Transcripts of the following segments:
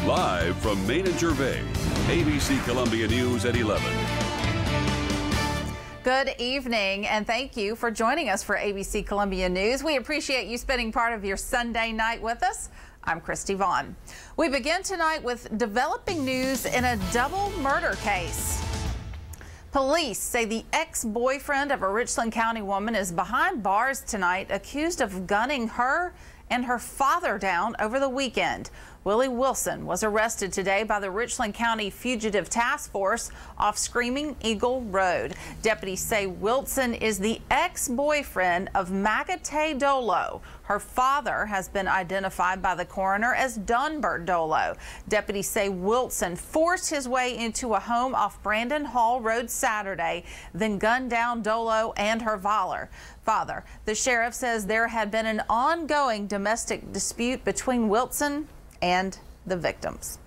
Live from Main and Gervais, ABC Columbia News at 11. Good evening, and thank you for joining us for ABC Columbia News. We appreciate you spending part of your Sunday night with us. I'm Christy Vaughn. We begin tonight with developing news in a double murder case. Police say the ex-boyfriend of a Richland County woman is behind bars tonight, accused of gunning her and her father down over the weekend. Willie Wilson was arrested today by the Richland County Fugitive Task Force off Screaming Eagle Road. Deputies say Wilson is the ex-boyfriend of Magate Dolo. Her father has been identified by the coroner as Dunbert Dolo. Deputies say Wilson forced his way into a home off Brandon Hall Road Saturday, then gunned down Dolo and her father. The sheriff says there had been an ongoing domestic dispute between Wilson and the victims.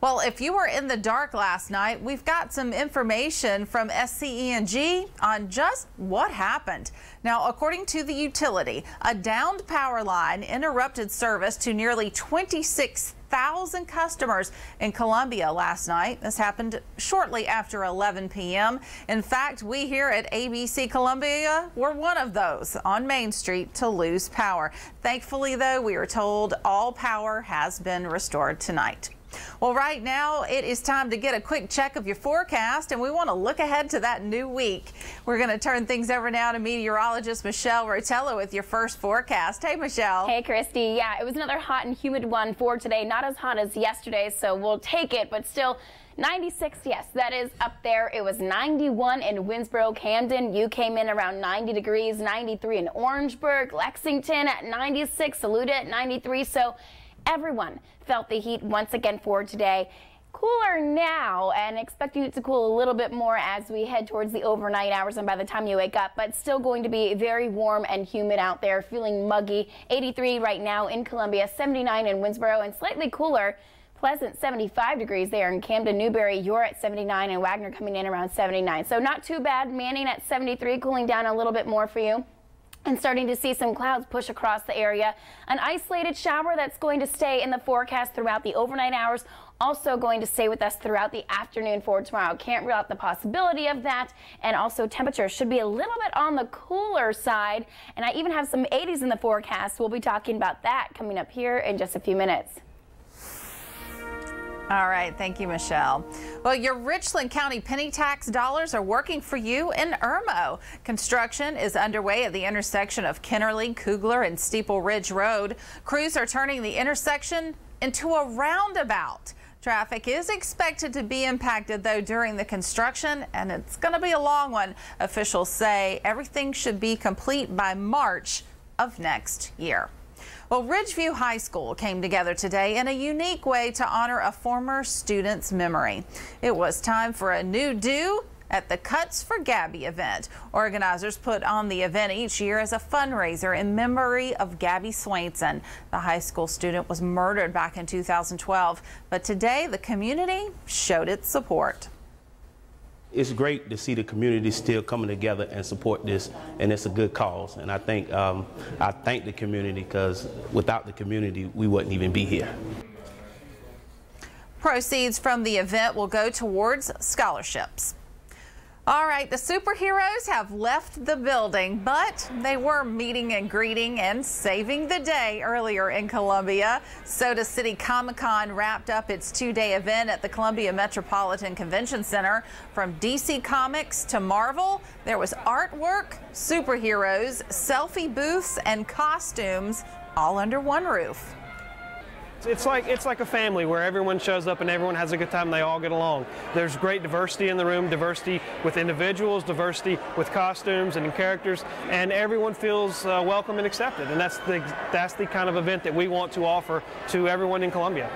Well, if you were in the dark last night, we've got some information from SCE&G on just what happened. Now, according to the utility, a downed power line interrupted service to nearly 26,000 customers in Columbia last night. This happened shortly after 11 p.m. In fact, we here at ABC Columbia were one of those on Main Street to lose power. Thankfully, though, we are told all power has been restored tonight. Well, right now it is time to get a quick check of your forecast, and we want to look ahead to that new week. We're going to turn things over now to meteorologist Michelle Rotella with your first forecast. Hey, Michelle. Hey, Christy. Yeah, it was another hot and humid one for today. Not as hot as yesterday, so we'll take it, but still 96, yes, that is up there. It was 91 in Winsboro, Camden. You came in around 90 degrees, 93 in Orangeburg, Lexington at 96, Saluda at 93. So everyone felt the heat once again for today. Cooler now, and expecting it to cool a little bit more as we head towards the overnight hours and by the time you wake up, but still going to be very warm and humid out there, feeling muggy. 83 right now in Columbia, 79 in Winsboro, and slightly cooler. Pleasant 75 degrees there in Camden, Newberry. You're at 79, and Wagner coming in around 79. So not too bad. Manning at 73, cooling down a little bit more for you. And starting to see some clouds push across the area. An isolated shower that's going to stay in the forecast throughout the overnight hours. Also going to stay with us throughout the afternoon for tomorrow. Can't rule out the possibility of that. And also temperatures should be a little bit on the cooler side. And I even have some 80s in the forecast. We'll be talking about that coming up here in just a few minutes. All right, thank you, Michelle. Well, your Richland County penny tax dollars are working for you in Irmo. Construction is underway at the intersection of Kennerly, Kugler, and Steeple Ridge Road. Crews are turning the intersection into a roundabout. Traffic is expected to be impacted, though, during the construction, and it's going to be a long one. Officials say everything should be complete by March of next year. Well, Ridgeview High School came together today in a unique way to honor a former student's memory. It was time for a new do at the Cuts for Gabby event. Organizers put on the event each year as a fundraiser in memory of Gabby Swainson. The high school student was murdered back in 2012, but today the community showed its support. It's great to see the community still coming together and support this, and it's a good cause. And I thank the community, because without the community, we wouldn't even be here. Proceeds from the event will go towards scholarships. All right, the superheroes have left the building, but they were meeting and greeting and saving the day earlier in Columbia. Soda City Comic-Con wrapped up its two-day event at the Columbia Metropolitan Convention Center. From DC Comics to Marvel, there was artwork, superheroes, selfie booths, and costumes all under one roof. It's like a family where everyone shows up and everyone has a good time and they all get along. There's great diversity in the room, diversity with individuals, diversity with costumes and in characters, and everyone feels welcome and accepted. And that's the kind of event that we want to offer to everyone in Columbia.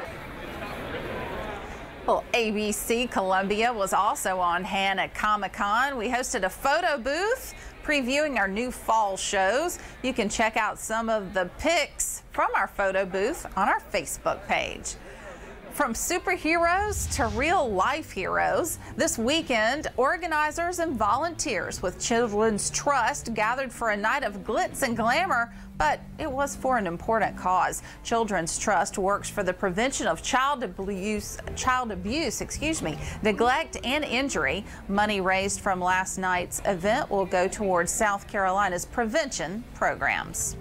Well, ABC Columbia was also on hand at Comic-Con. We hosted a photo booth previewing our new fall shows. You can check out some of the pics from our photo booth on our Facebook page. From superheroes to real-life heroes, this weekend, organizers and volunteers with Children's Trust gathered for a night of glitz and glamour, but it was for an important cause. Children's Trust works for the prevention of child abuse, neglect and injury. Money raised from last night's event will go towards South Carolina's prevention programs.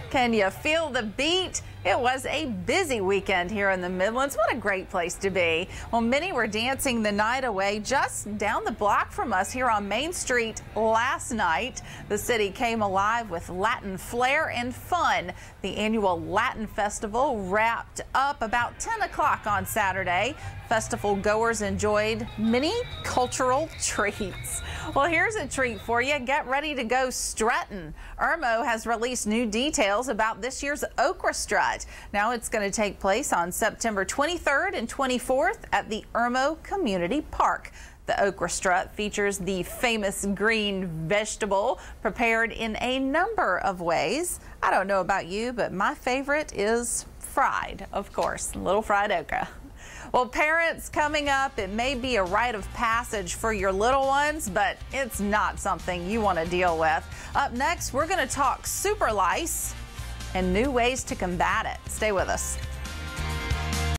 Can you feel the beat? It was a busy weekend here in the Midlands. What a great place to be. Well, many were dancing the night away just down the block from us here on Main Street last night. The city came alive with Latin flair and fun. The annual Latin Festival wrapped up about 10 o'clock on Saturday. Festival goers enjoyed many cultural treats. Well, here's a treat for you. Get ready to go strutting. Irmo has released new details about this year's Okra Strut. Now it's going to take place on September 23rd and 24th at the Irmo Community Park. The Okra Strut features the famous green vegetable prepared in a number of ways. I don't know about you, but my favorite is fried, of course, little fried okra. Well, parents, coming up, it may be a rite of passage for your little ones, but it's not something you want to deal with. Up next, we're going to talk super lice and new ways to combat it. Stay with us.